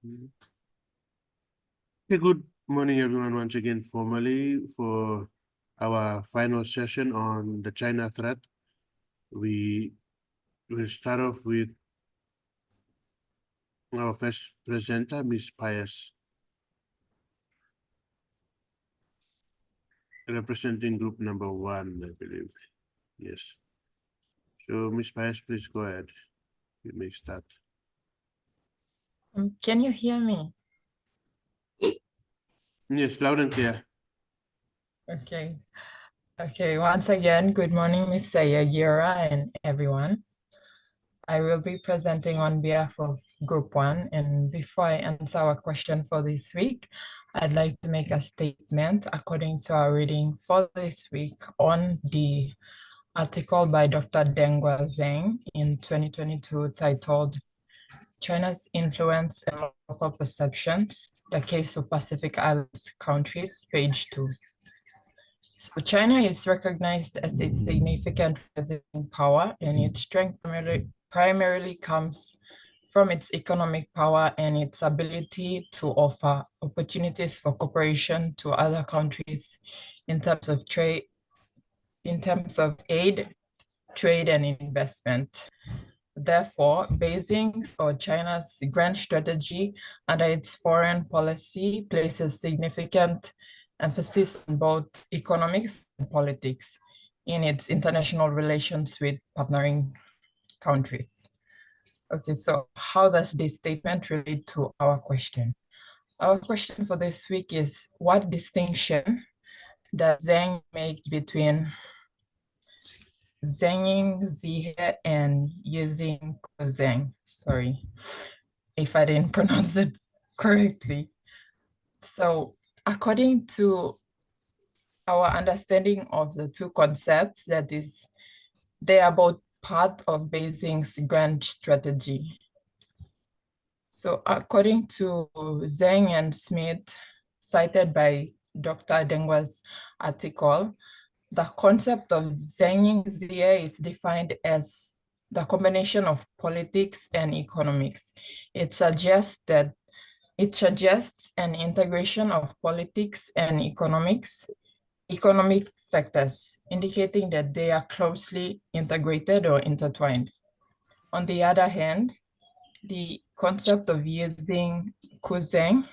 Okay, good morning, everyone, once again, formally for our final session on the China threat. We will start off with our first presenter, Ms. Pius, representing group number 1, I believe. Yes. So, Ms. Pius, please go ahead. You may start. Can you hear me? Yes, loud and clear. Okay. Okay, once again, good morning, Ms. Sayagira and everyone. I will be presenting on behalf of Group 1, and before I answer our question for this week, I'd like to make a statement according to our reading for this week on the article by Dr. Dengua Zheng in 2022 titled China's Influence and Local Perceptions, the Case of Pacific Islands Countries, page 2. So China is recognized as a significant present power, and its strength primarily comes from its economic power and its ability to offer opportunities for cooperation to other countries in terms of trade, in terms of aid, trade, and investment. Therefore, Beijing's or China's grand strategy under its foreign policy places significant emphasis on both economics and politics in its international relations with partnering countries. Okay, so how does this statement relate to our question? Our question for this week is, what distinction does Zheng make between Zhenging Zihe and Yizing Kozheng? Sorry if I didn't pronounce it correctly. So according to our understanding of the two concepts, that is, they are both part of Beijing's grand strategy. So according to Zheng and Smith, cited by Dr. Dengua's article, the concept of Zhenging Zihe is defined as the combination of politics and economics. It suggests an integration of politics and economic factors, indicating that they are closely integrated or intertwined. On the other hand, the concept of using Kuzheng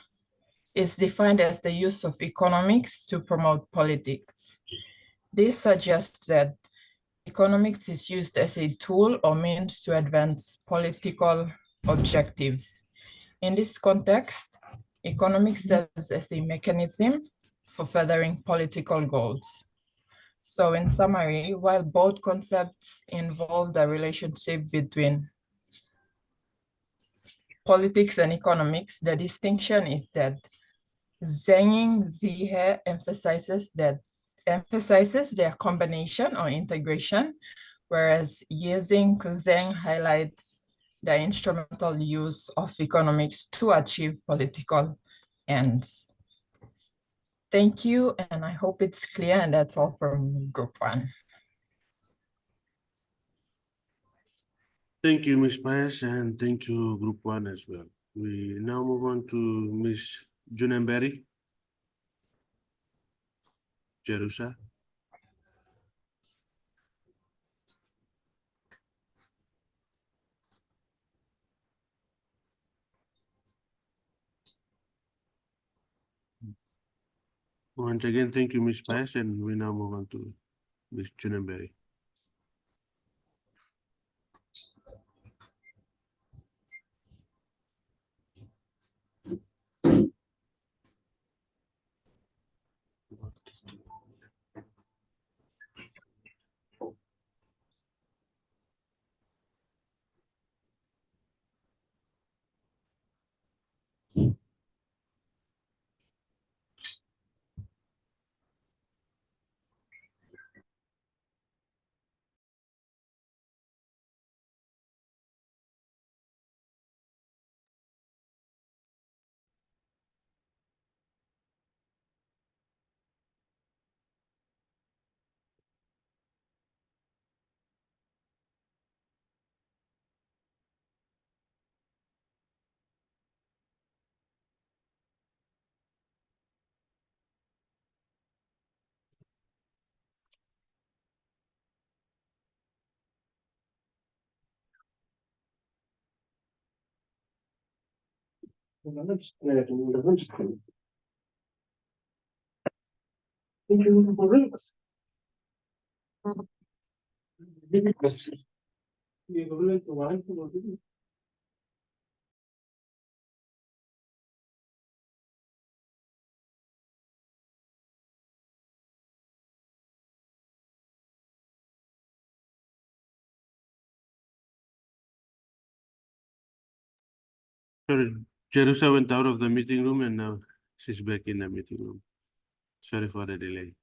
is defined as the use of economics to promote politics. This suggests that economics is used as a tool or means to advance political objectives. In this context, economics serves as a mechanism for furthering political goals. So in summary, while both concepts involve the relationship between politics and economics, the distinction is that Zhenging Zihe emphasizes their combination or integration, whereas Yizing Kuzheng highlights the instrumental use of economics to achieve political ends. Thank you, and I hope it's clear, and that's all from Group 1. Thank you, Ms. Pius, and thank you, Group 1 as well. We now move on to Ms. Junenberry. Jerusa. Once again, thank you, Ms. Pius, and we now move on to Ms. Junenberry. Sorry, Jerusa went out of the meeting room and now she's back in the meeting room. Sorry for the delay.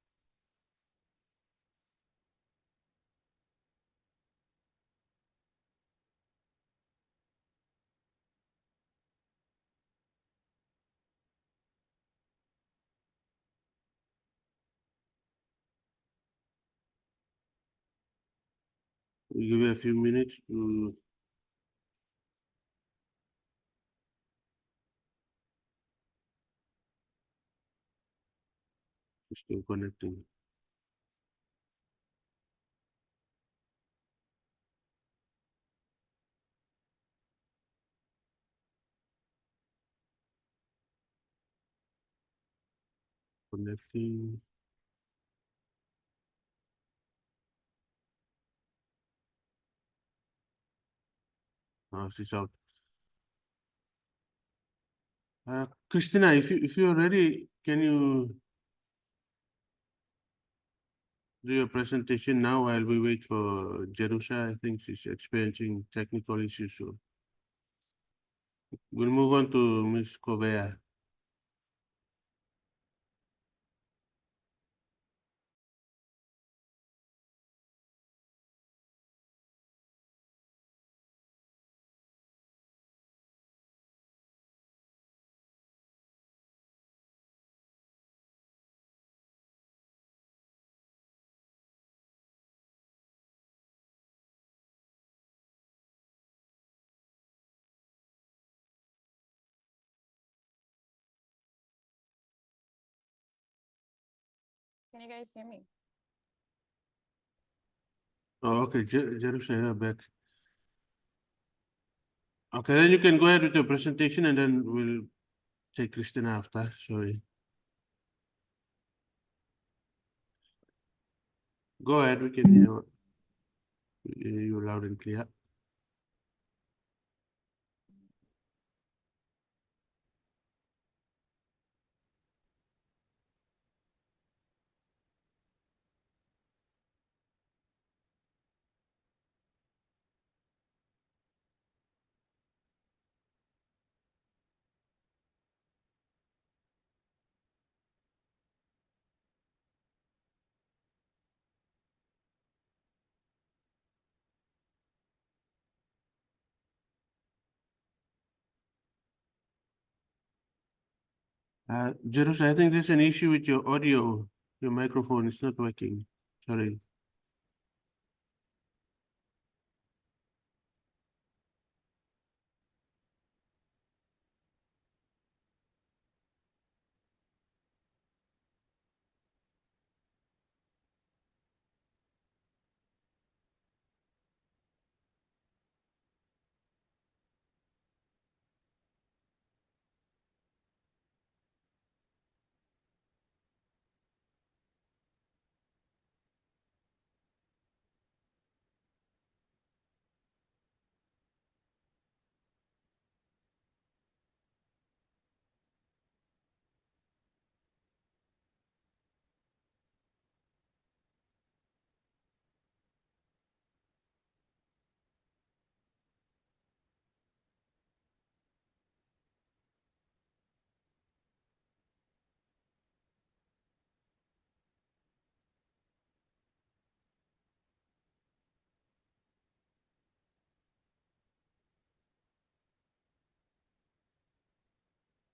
We give you a few minutes to still connecting. Connecting. She's out. Christina, if you're ready, can you do your presentation now while we wait for Jerusha? I think she's experiencing technical issues, so we'll move on to Ms. Covea. Can you guys hear me? Oh, okay, Jerusha, you're back. Okay, then you can go ahead with your presentation and then we'll take Christina after. Sorry. Go ahead, we can hear you loud and clear. Jerusha, I think there's an issue with your audio. Your microphone is not working. Sorry.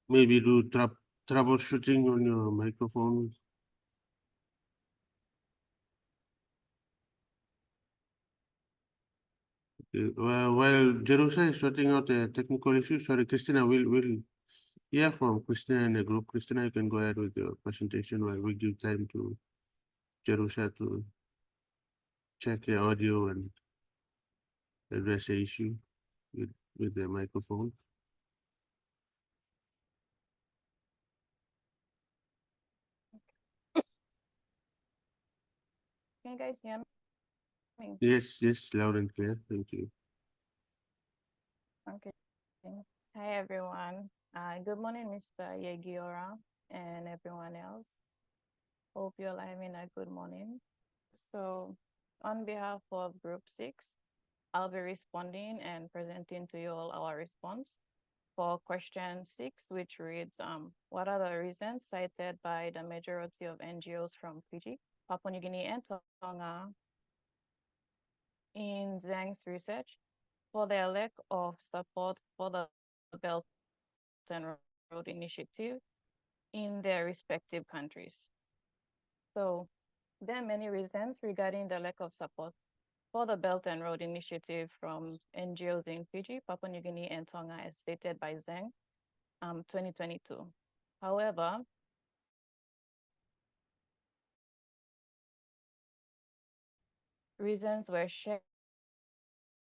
Maybe do troubleshooting on your microphone. While Jerusha is sorting out the technical issues, sorry, Christina, we'll hear from Christina in the group. Christina, you can go ahead with your presentation while we give time to Jerusha to check the audio and address the issue with the microphone. Can you guys hear me? Yes, yes, loud and clear. Thank you. Okay. Hi, everyone. Good morning, Mr. Yegiora and everyone else. Hope you're having a good morning. So, on behalf of Group 6, I'll be responding and presenting to you all our response for question 6, which reads, what are the reasons cited by the majority of NGOs from Fiji, Papua New Guinea, and Tonga in Zhang's research for their lack of support for the Belt and Road Initiative in their respective countries? So there are many reasons regarding the lack of support for the Belt and Road Initiative from NGOs in Fiji, Papua New Guinea, and Tonga, as stated by Zhang, 2022. However, reasons were shared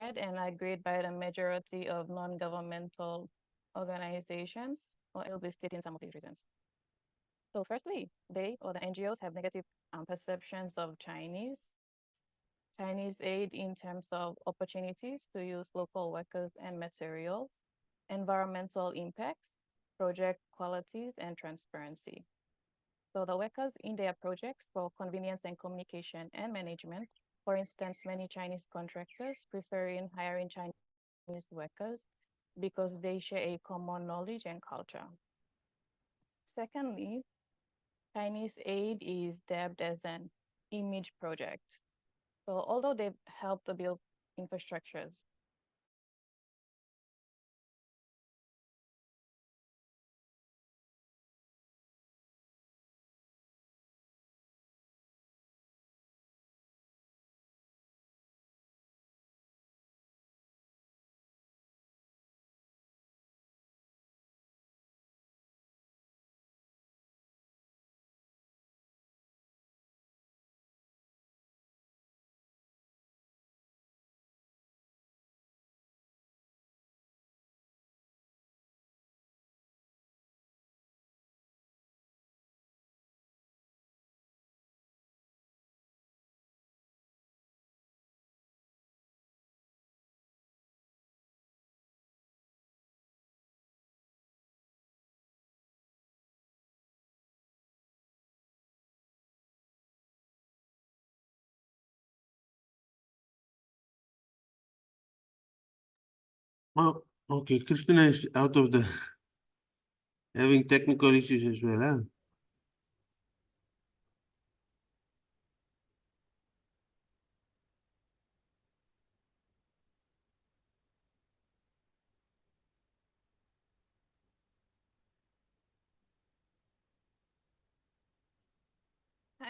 and agreed by the majority of non-governmental organizations, or I'll be stating some of these reasons. So firstly, they or the NGOs have negative perceptions of Chinese aid in terms of opportunities to use local workers and materials, environmental impacts, project qualities, and transparency. So the workers in their projects for convenience and communication and management, for instance, many Chinese contractors preferring hiring Chinese workers because they share a common knowledge and culture. Secondly, Chinese aid is dubbed as an image project. So although they've helped to build infrastructures, Oh, okay. Christina is out of the having technical issues as well, huh?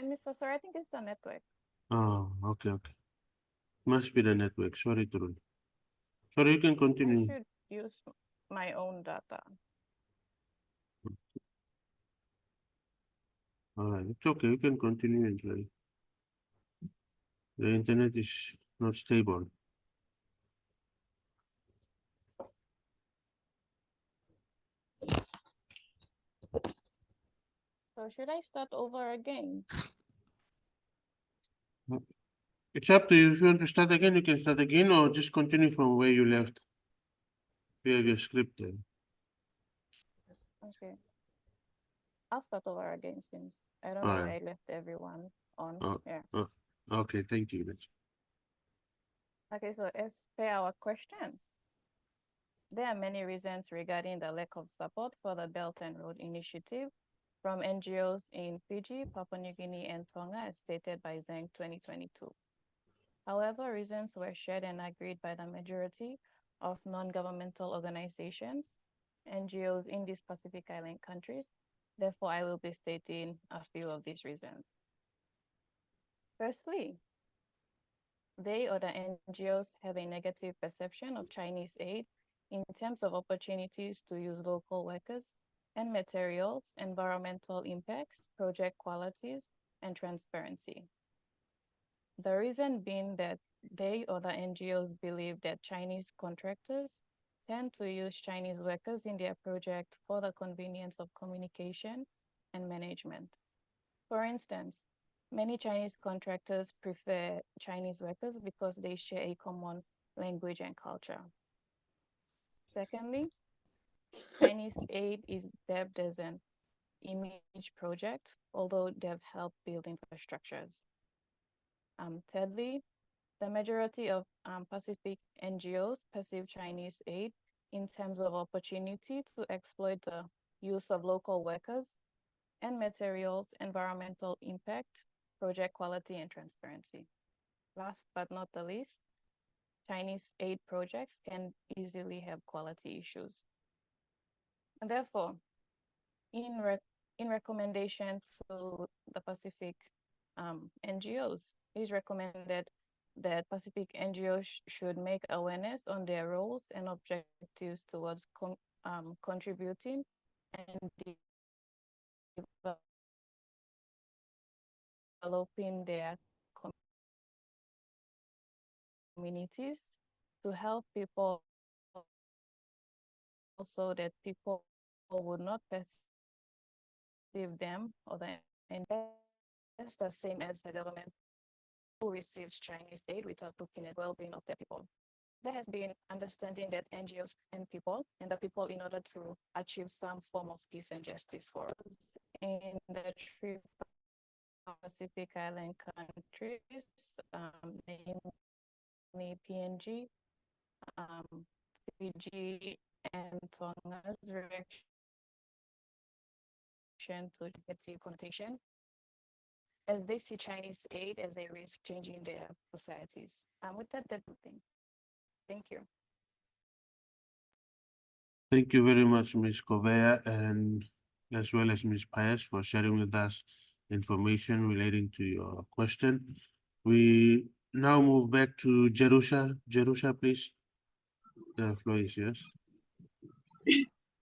Mr. Sir, I think it's the network. Oh, okay, okay. Must be the network. Sorry, Turun. Sorry, you can I continue. should use my own data. All right, it's okay. You can continue and try. The internet is not stable. So should I start over again? It's up to you. If you want to start again, you can start again or just continue from where you left. You have your script there. Okay. I'll start over again since I don't All know where right. I left everyone on. Oh, Yeah. Okay, thank you. Okay, so as per our question, there are many reasons regarding the lack of support for the Belt and Road Initiative from NGOs in Fiji, Papua New Guinea, and Tonga, as stated by Zhang 2022. However, reasons were shared and agreed by the majority of non-governmental organizations, NGOs in these Pacific Island countries. Therefore, I will be stating a few of these reasons. Firstly, they or the NGOs have a negative perception of Chinese aid in terms of opportunities to use local workers and materials, environmental impacts, project qualities, and transparency. The reason being that they or the NGOs believe that Chinese contractors tend to use Chinese workers in their project for the convenience of communication and management. For instance, Many Chinese contractors prefer Chinese workers because they share a common language and culture. Secondly, Chinese aid is dubbed as an image project, although they've helped build infrastructures. Thirdly, the majority of Pacific NGOs perceive Chinese aid in terms of opportunity to exploit the use of local workers and materials, environmental impact, project quality, and transparency. Last but not the least, Chinese aid projects can easily have quality issues. And therefore, in recommendation to the Pacific NGOs, it is recommended that Pacific NGOs should make awareness on their roles and objectives towards contributing and developing their communities to help people so that people would not perceive them or the that's the same as the government who receives Chinese aid without looking at well-being of their people. There has been understanding that NGOs and the people in order to achieve some form of peace and justice for us in the three Pacific Island countries, namely PNG, Fiji, and Tonga's reaction to negative connotation, as they see Chinese aid as a risk changing their societies. With that, that's the thing. Thank you. Thank you very much, Ms. Covea, and as well as Ms. Paez for sharing with us information relating to your question. We now move back to Jerusha. Jerusha, please. The floor is yours.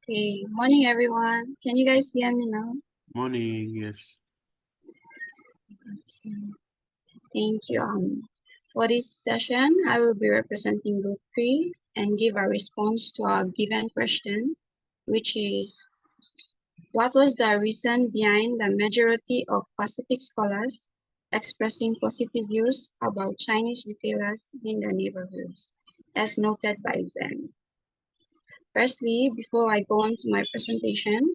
Okay, morning everyone. Can you guys hear me now? Morning, yes. Thank you. For this session, I will be representing Group 3 and give a response to our given question, which is, what was the reason behind the majority of Pacific scholars expressing positive views about Chinese retailers in the neighborhoods, as noted by Zhang? Firstly, before I go on to my presentation,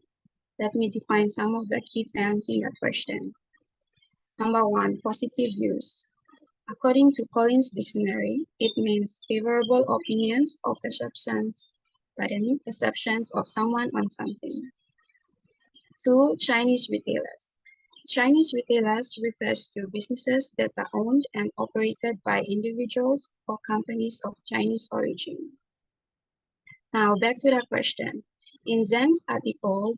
let me define some of the key terms in the question. Number one, positive views. According to Collins Dictionary, it means favorable opinions or perceptions of someone on something. Two, Chinese retailers. Chinese retailers refers to businesses that are owned and operated by individuals or companies of Chinese origin. Now back to the question. In Zhang's article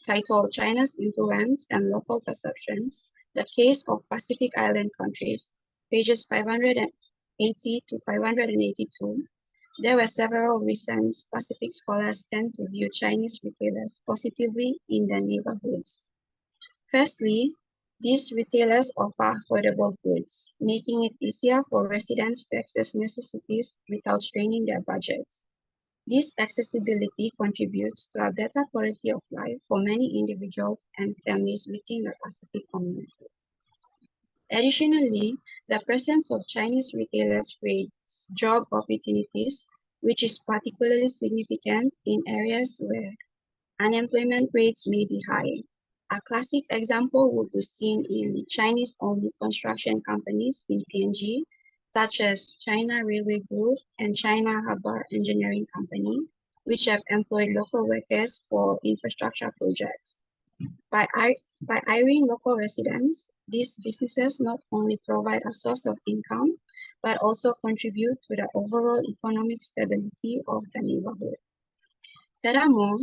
titled China's Influence and Local Perceptions, the Case of Pacific Island Countries, pages 580 to 582, there were several reasons Pacific scholars tend to view Chinese retailers positively in their neighborhoods. Firstly, these retailers offer affordable goods, making it easier for residents to access necessities without straining their budgets. This accessibility contributes to a better quality of life for many individuals and families within the Pacific community. Additionally, the presence of Chinese retailers creates job opportunities, which is particularly significant in areas where unemployment rates may be high. A classic example would be seen in Chinese-owned construction companies in PNG, such as China Railway Group and China Harbour Engineering Company, which have employed local workers for infrastructure projects. By hiring local residents, these businesses not only provide a source of income, but also contribute to the overall economic stability of the neighborhood. Furthermore,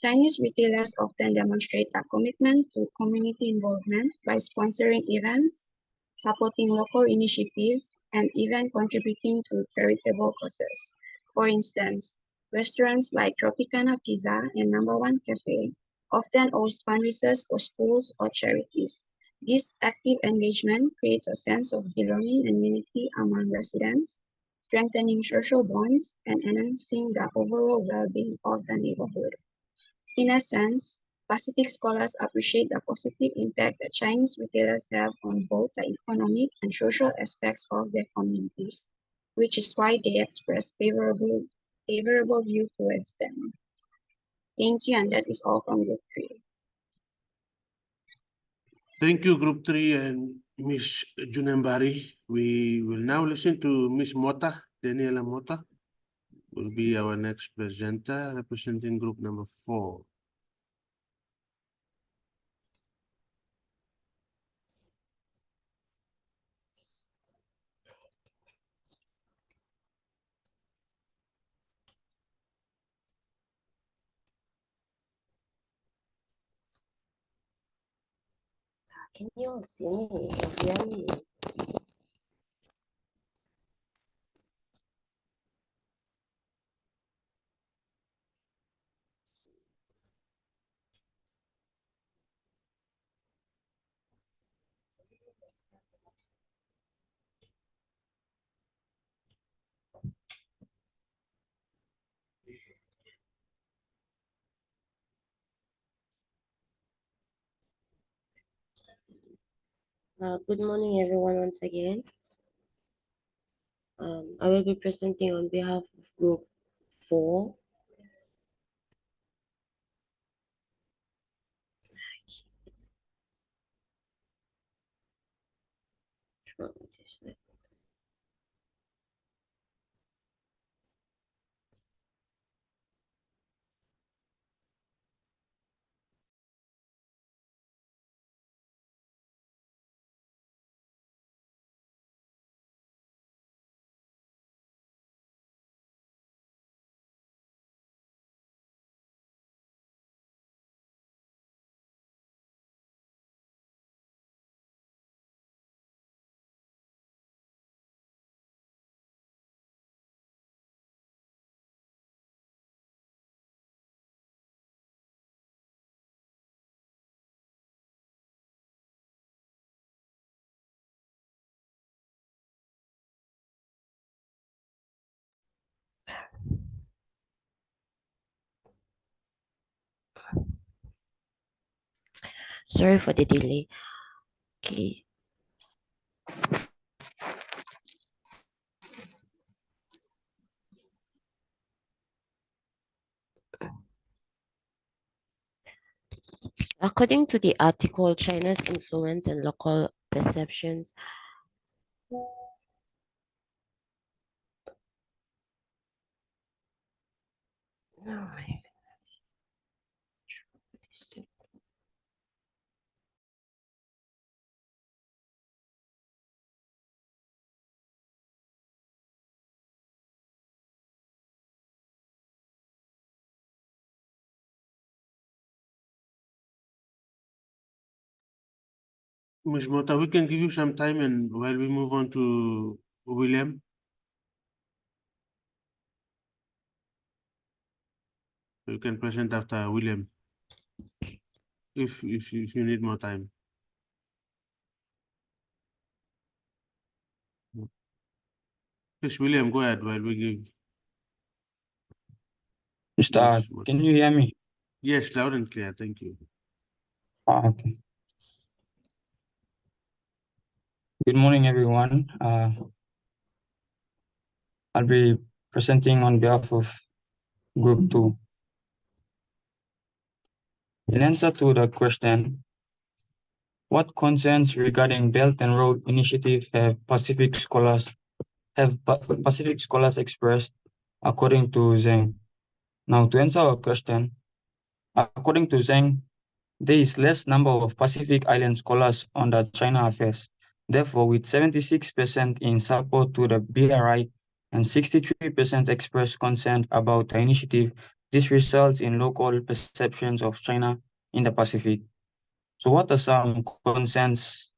Chinese retailers often demonstrate a commitment to community involvement by sponsoring events, supporting local initiatives, and even contributing to charitable causes. For instance, restaurants like Tropicana Pizza and Number One Cafe often host fundraisers for schools or charities. This active engagement creates a sense of belonging and unity among residents, strengthening social bonds and enhancing the overall well-being of the neighborhood. In essence, Pacific scholars appreciate the positive impact that Chinese retailers have on both the economic and social aspects of their communities, which is why they express favorable view towards them. Thank you, and that is all from Group 3. Thank you, Group 3 and Ms. Junembari. We will now listen to Ms. Mota, Daniela Mota, will be our next presenter representing group number 4. Can you all see me or hear me? Good morning, everyone, once again. I will be presenting on behalf of Group 4. Sorry for the delay. Okay. According to the article, China's influence and local perceptions. No, Ms. Mota, we can give you some time and while we move on to William. You can present after William if you need more time. Please, William, go ahead while we give. Mr. Ms. Mota. Can you hear me? Yes, loud and clear. Thank you. Okay. Good morning, everyone. I'll be presenting on behalf of Group 2. In answer to the question, what concerns regarding Belt and Road Initiative have Pacific scholars expressed, according to Zheng? Now, to answer our question, according to Zheng, there is less number of Pacific Island scholars on the China affairs. Therefore, with 76% in support to the BRI and 63% expressed concern about the initiative, this results in local perceptions of China in the Pacific. So what are some concerns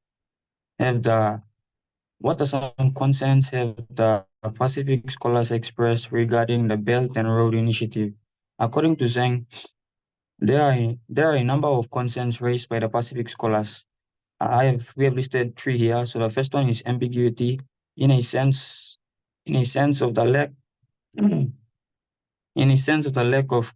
have the Pacific scholars expressed regarding the Belt and Road Initiative? According to Zheng, there are a number of concerns raised by the Pacific scholars. We have listed 3 here. So the first one is ambiguity in a sense of the lack of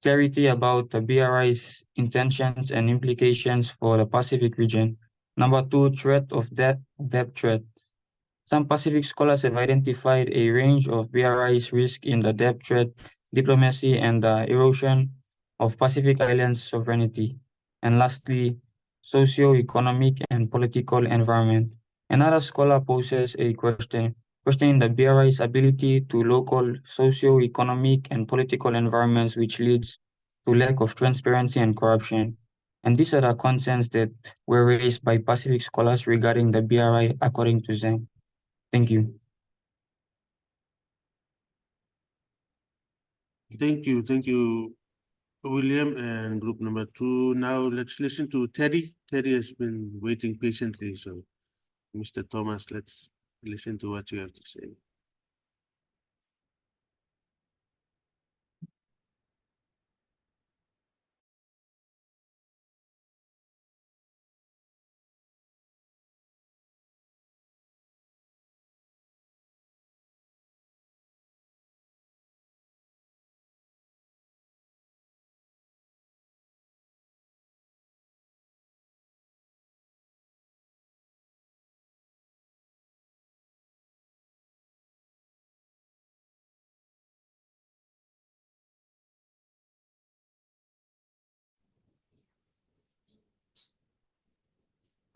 clarity about the BRI's intentions and implications for the Pacific region. Number two, threat of debt threat. Some Pacific scholars have identified a range of BRI's risk in the debt threat, diplomacy, and the erosion of Pacific Islands sovereignty. And lastly, socio-economic and political environment. Another scholar poses a question, questioning the BRI's ability to local socio-economic and political environments, which leads to lack of transparency and corruption. And these are the concerns that were raised by Pacific scholars regarding the BRI, according to Zhang. Thank you. Thank you, William and group number two. Now let's listen to Teddy. Teddy has been waiting patiently, so Mr. Thomas, let's listen to what you have to say.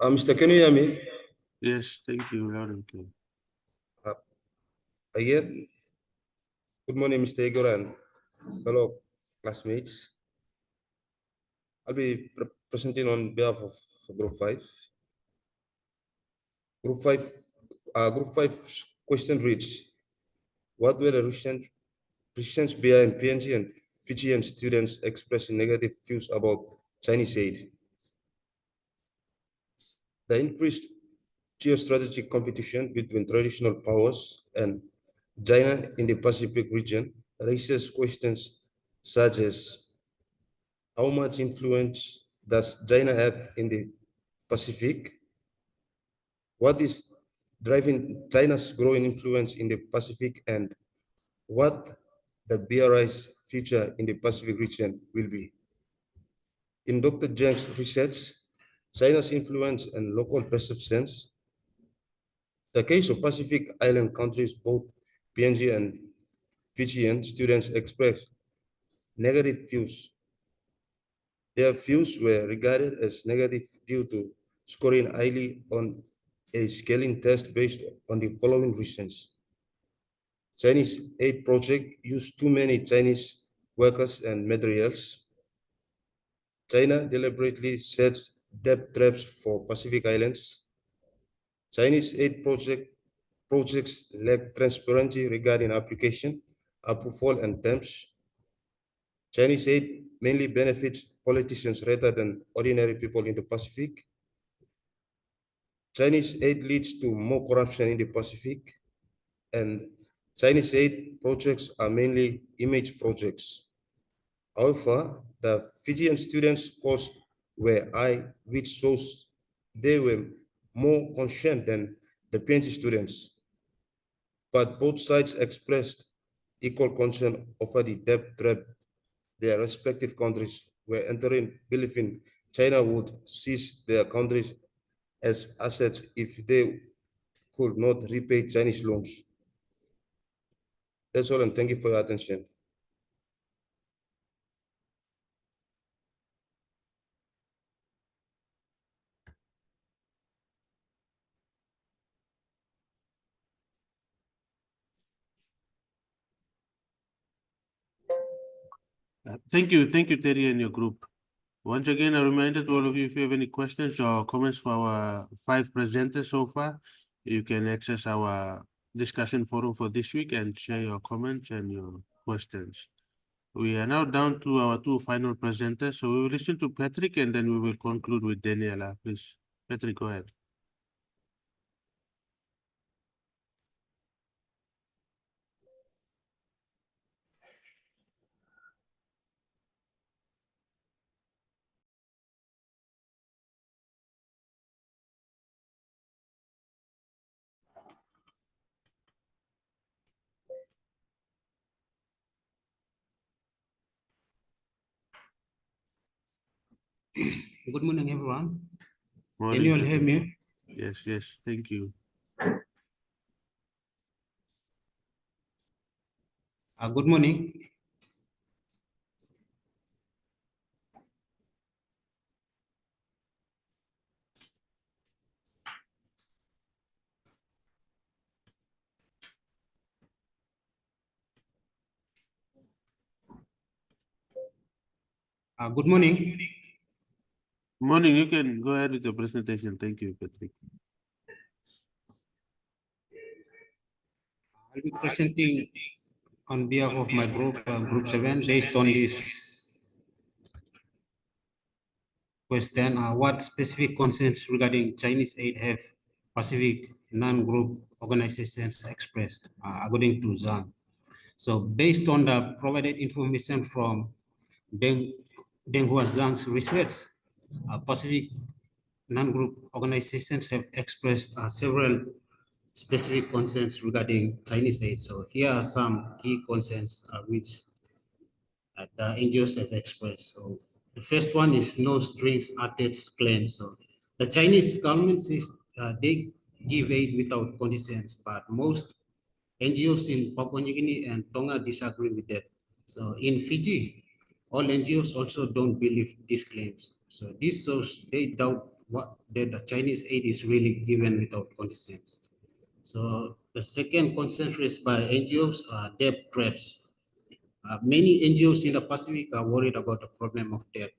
Mr. Can you hear me? Yes, thank you, loud and clear. Again, good morning, Mr. Igor and fellow classmates. I'll be presenting on behalf of Group 5. Group 5 question reads, what were the reasons behind PNG and Fijian students expressing negative views about Chinese aid? The increased geostrategic competition between traditional powers and China in the Pacific region raises questions such as how much influence does China have in the Pacific? What is driving China's growing influence in the Pacific, and what the BRI's future in the Pacific region will be? In Dr. Zhang's research, China's influence and local perceptions, the case of Pacific Island countries, both PNG and Fijian students express negative views. Their views were regarded as negative due to scoring highly on a scaling test based on the following reasons. Chinese aid project used too many Chinese workers and materials. China deliberately sets debt traps for Pacific Islands. Chinese aid projects lack transparency regarding application, approval, and terms. Chinese aid mainly benefits politicians rather than ordinary people in the Pacific. Chinese aid leads to more corruption in the Pacific, and Chinese aid projects are mainly image projects. However, the Fijian students' scores were high, which shows they were more concerned than the PNG students. But both sides expressed equal concern over the debt trap their respective countries were entering, believing China would seize their countries as assets if they could not repay Chinese loans. That's all, and thank you for your attention. Thank you, Terry and your group. Once again, a reminder to all of you, if you have any questions or comments for our 5 presenters so far, you can access our discussion forum for this week and share your comments and your questions. We are now down to our 2 final presenters, so we will listen to Patrick and then we will conclude with Daniela. Please, Patrick, go ahead. Good morning, everyone. Can Morning, you all hear Patrick. me? Yes, yes, thank you. Good morning. Good morning. Morning, you can go ahead with your presentation. Thank you, Patrick. I'll be presenting on behalf of my group, Group 7, based on this question. What specific concerns regarding Chinese aid have Pacific non-group organizations expressed, according to Zhang? So based on the provided information from Deng Hua Zhang's research, Pacific non-group organizations have expressed several specific concerns regarding Chinese aid. So here are some key concerns which the NGOs have expressed. So the first one is no strings attached claim. So the Chinese government says they give aid without conditions, but most NGOs in Papua New Guinea and Tonga disagree with that. So in Fiji, all NGOs also don't believe these claims. So this shows they doubt that the Chinese aid is really given without conditions. So the second concern raised by NGOs are debt traps. Many NGOs in the Pacific are worried about the problem of debt.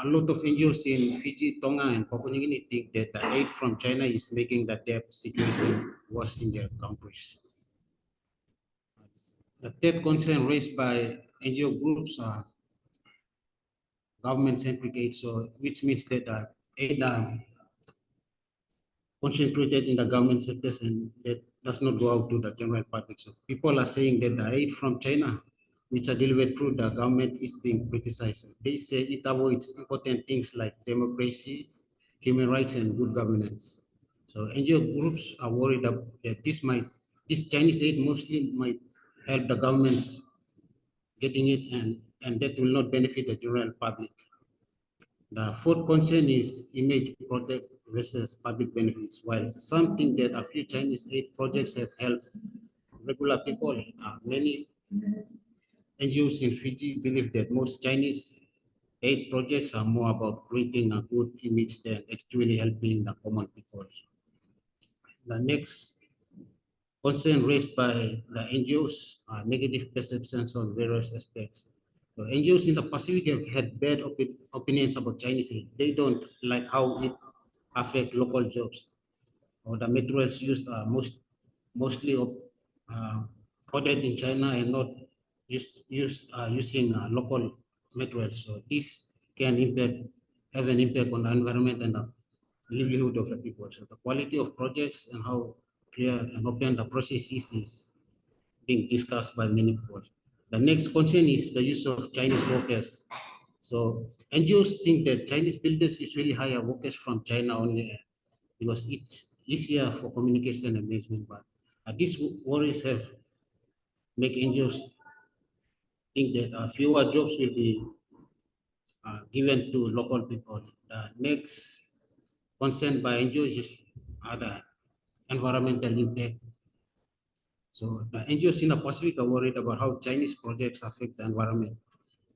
A lot of NGOs in Fiji, Tonga, and Papua New Guinea think that the aid from China is making the debt situation worse in their countries. The third concern raised by NGO groups are government-centric aid, so which means that aid concentrated in the government sectors and that does not go out to the general public. So people are saying that the aid from China, which are delivered through the government, is being criticized. So they say it avoids important things like democracy, human rights, and good governance. So NGO groups are worried that this Chinese aid mostly might help the governments getting it and that will not benefit the general public. The fourth concern is image protect versus public benefits. While some think that a few Chinese aid projects have helped regular people, many NGOs in Fiji believe that most Chinese aid projects are more about creating a good image than actually helping the common people. The next concern raised by the NGOs are negative perceptions on various aspects. So NGOs in the Pacific have had bad opinions about Chinese aid. They don't like how it affects local jobs, or the materials used are mostly ordered in China and not using local materials. So this can have an impact on the environment and the livelihood of the people. So the quality of projects and how clear and open the process is being discussed by many people. The next concern is the use of Chinese workers. So NGOs think that Chinese builders usually hire workers from China only because it's easier for communication and management. But these worries have make NGOs think that fewer jobs will be given to local people. The next concern by NGOs is the environmental impact. So the NGOs in the Pacific are worried about how Chinese projects affect the environment.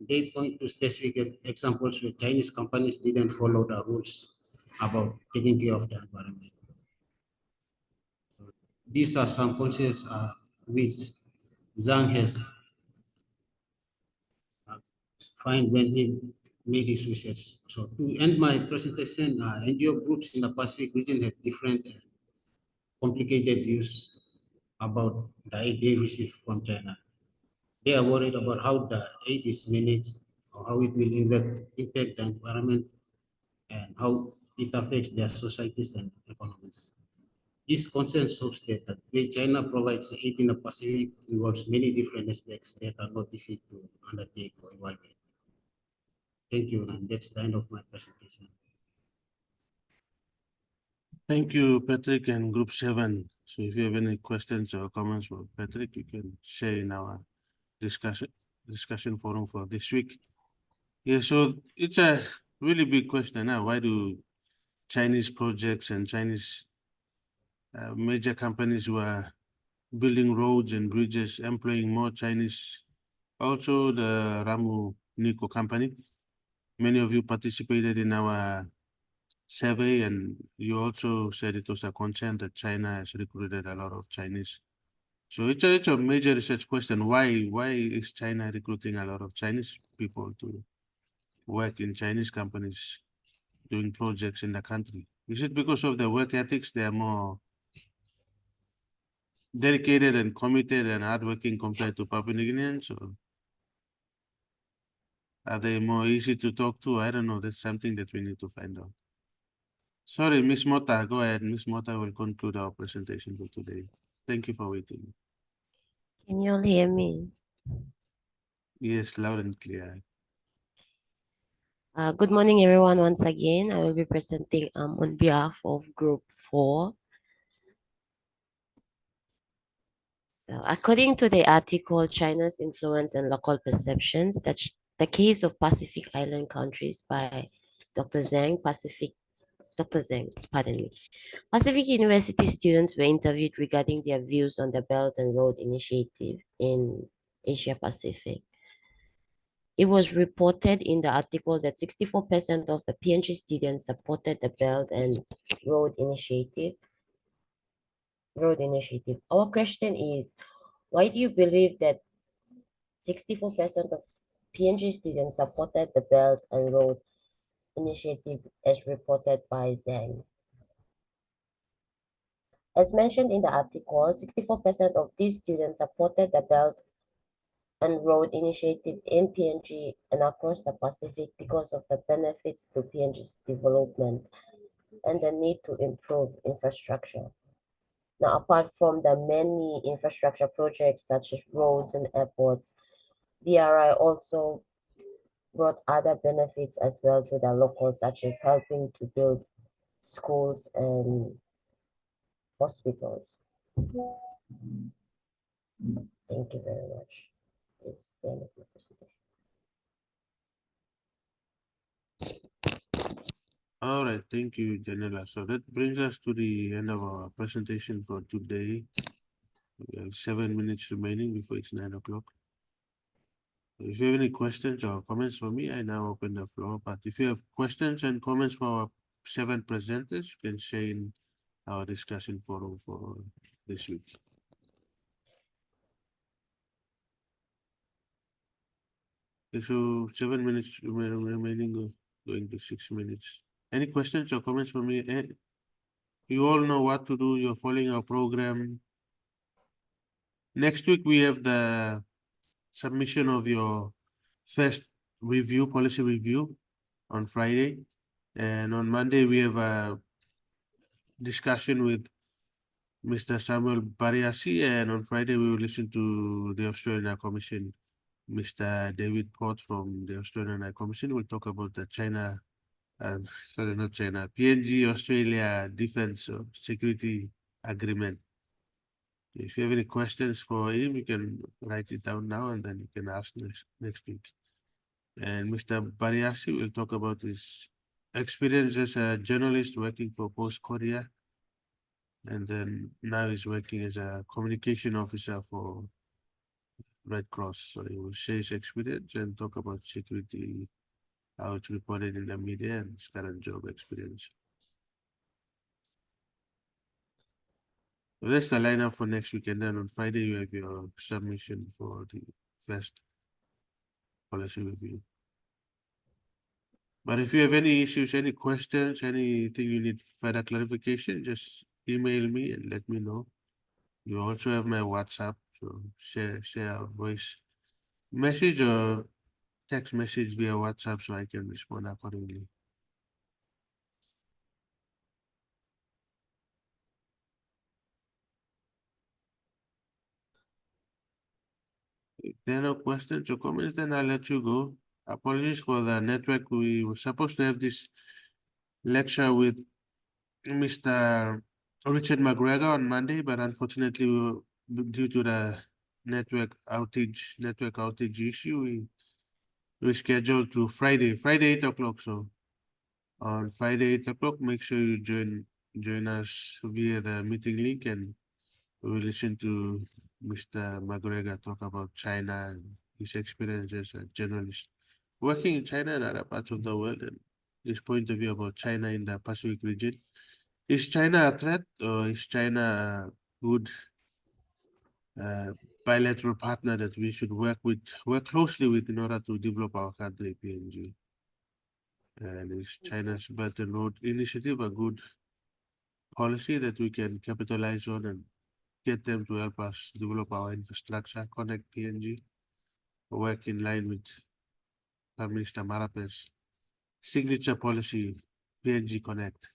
They point to specific examples where Chinese companies didn't follow the rules about taking care of the environment. These are some concerns which Zhang has find when he made his research. So to end my presentation, NGO groups in the Pacific region have different complicated views about the aid they receive from China. They are worried about how the aid is managed, or how it will impact the environment, and how it affects their societies and economies. This concern shows that the way China provides aid in the Pacific involves many different aspects that are not easy to undertake or evaluate. Thank you, and that's the end of my presentation. Thank you, Patrick and Group 7. So if you have any questions or comments for Patrick, you can share in our discussion forum for this week. Yeah, so it's a really big question now. Why do Chinese projects and Chinese major companies who are building roads and bridges, employing more Chinese? Also, the Ramu Nico company. Many of you participated in our survey, and you also said it was a concern that China has recruited a lot of Chinese. So it's a major research question. Why is China recruiting a lot of Chinese people to work in Chinese companies doing projects in the country? Is it because of the work ethics? They are more dedicated and committed and hardworking compared to Papua New Guineans, or are they more easy to talk to? I don't know. That's something that we need to find out. Sorry, Ms. Mota, go ahead. Ms. Mota will conclude our presentation for today. Thank you for waiting. Can you all hear me? Yes, loud and clear. Good morning, everyone. Once again, I will be presenting on behalf of Group 4. So, according to the article, China's Influence and Local Perceptions, the case of Pacific Island countries by Dr. Zhang, pardon me. Pacific University students were interviewed regarding their views on the Belt and Road Initiative in Asia Pacific. It was reported in the article that 64% of the PNG students supported the Belt and Road Initiative. Our question is, why do you believe that 64% of PNG students supported the Belt and Road Initiative as reported by Zhang? As mentioned in the article, 64% of these students supported the Belt and Road Initiative in PNG and across the Pacific because of the benefits to PNG's development and the need to improve infrastructure. Now, apart from the many infrastructure projects such as roads and airports, BRI also brought other benefits as well to the locals, such as helping to build schools and hospitals. Thank you very much. This is the end of my presentation. All right, thank you, Janela. So that brings us to the end of our presentation for today. We have 7 minutes remaining before it's 9 o'clock. If you have any questions or comments for me, I now open the floor. But if you have questions and comments for our 7 presenters, you can share in our discussion forum for this week. Okay, so 7 minutes remaining, going to 6 minutes. Any questions or comments for me? You all know what to do. You're following our program. Next week, we have the submission of your first review, policy review on Friday. And on Monday, we have a discussion with Mr. Samuel Bariasi. And on Friday, we will listen to the Australian High Commission. Mr. David Port from the Australian High Commission will talk about the China, sorry, not China, PNG Australia Defense Security Agreement. If you have any questions for him, you can write it down now and then you can ask next week. And Mr. Bariasi will talk about his experience as a journalist working for Post Korea. And then now he's working as a communication officer for Red Cross. So he will share his experience and talk about security, how it's reported in the media and his current job experience. So that's the lineup for next week. And then on Friday, you have your submission for the first policy review. But if you have any issues, any questions, anything you need further clarification, just email me and let me know. You also have my WhatsApp, so share a voice message or text message via WhatsApp so I can respond accordingly. If there are no questions or comments, then I'll let you go. Apologies for the network. We were supposed to have this lecture with Mr. Richard McGregor on Monday, but unfortunately, due to the network outage issue, rescheduled to Friday 8 o'clock. So on Friday 8 o'clock, make sure you join us via the meeting link, and we will listen to Mr. McGregor talk about China and his experience as a journalist working in China and other parts of the world, and his point of view about China in the Pacific region. Is China a threat, or is China a good bilateral partner that we should work closely with in order to develop our country, PNG? And is China's Belt and Road Initiative a good policy that we can capitalize on and get them to help us develop our infrastructure, connect PNG, work in line with Prime Minister Marape's signature policy, PNG Connect?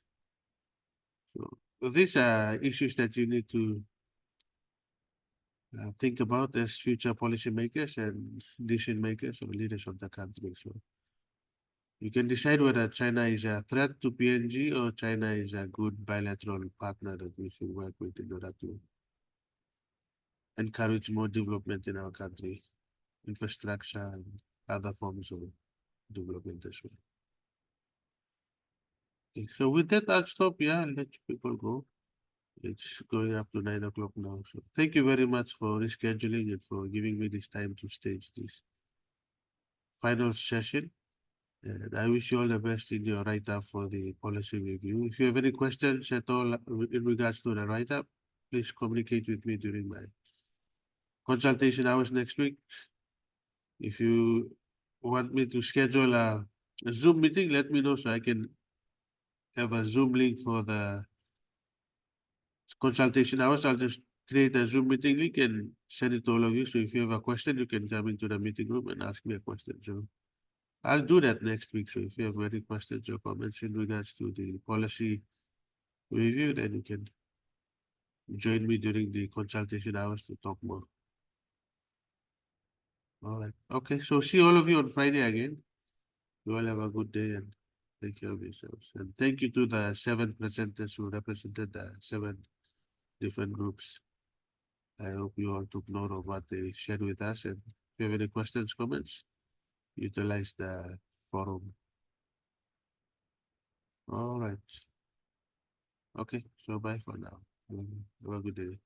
So these are issues that you need to think about as future policymakers and decision makers or leaders of the country. So you can decide whether China is a threat to PNG or China is a good bilateral partner that we should work with in order to encourage more development in our country, infrastructure and other forms of development as well. Okay, so with that, I'll stop here and let people go. It's going up to 9 o'clock now. So thank you very much for rescheduling and for giving me this time to stage this final session. And I wish you all the best in your write-up for the policy review. If you have any questions at all in regards to the write-up, please communicate with me during my consultation hours next week. If you want me to schedule a Zoom meeting, let me know so I can have a Zoom link for the consultation hours. I'll just create a Zoom meeting link and send it to all of you. So if you have a question, you can come into the meeting room and ask me a question. So I'll do that next week. So if you have any questions or comments in regards to the policy review, then you can join me during the consultation hours to talk more. All right. Okay. So see all of you on Friday again. You all have a good day and take care of yourselves. And thank you to the 7 presenters who represented the 7 different groups. I hope you all took note of what they shared with us. And if you have any questions, comments, utilize the forum. All right. Okay. So bye for now. Have a good day.